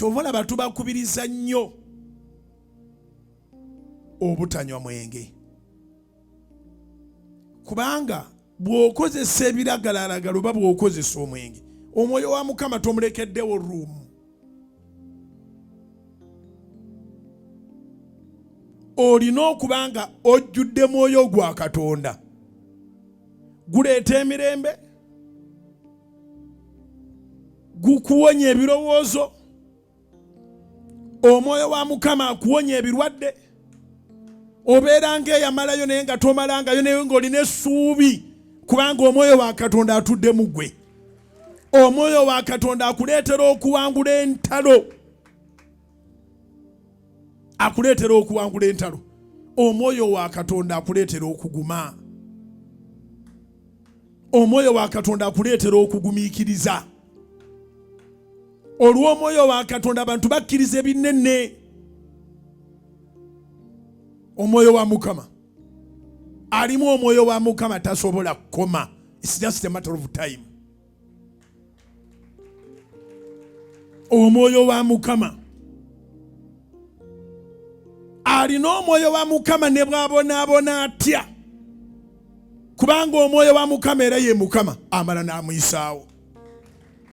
kyova laba tubakubiriza nnyo obutanywa mwenge, kubanga bw'okozesa ebiragalalagala oba bw'okozesa omwenge, omwoyo wa Mukama tomulekeddewo ruumu. Olina okuba nga ojjudde mwoyo gwa Katonda. Guleeta emirembe, gukuwonya ebirowoozo, omwoyo wa Mukama akuwonya ebirwadde, obeera ng'eyamalayo naye nga tomalangayo naye ng'olina essuubi, kubanga omwoyo wa Katonda atudde mu ggwe. Omwoyo wa Katonda akuleetera okuwangula entalo. Akuleetera okuwangula entalo. Omwoyo wa Katonda akuleetera okuguma. Omwoyo wa Katonda akuleetera okugumiikiriza. Olw'omwoyo wa Katonda abantu bakkiriza ebinene. Omwoyo wa Mukama, alimu omwoyo wa Mukama tasobola kukoma. It's just a matter of time. Omwoyo wa Mukama, alina omwoyo wa Mukama ne bw'abonaabona atya, kubanga omwoyo wa Mukama era ye Mukama amala n'amuyisaawo.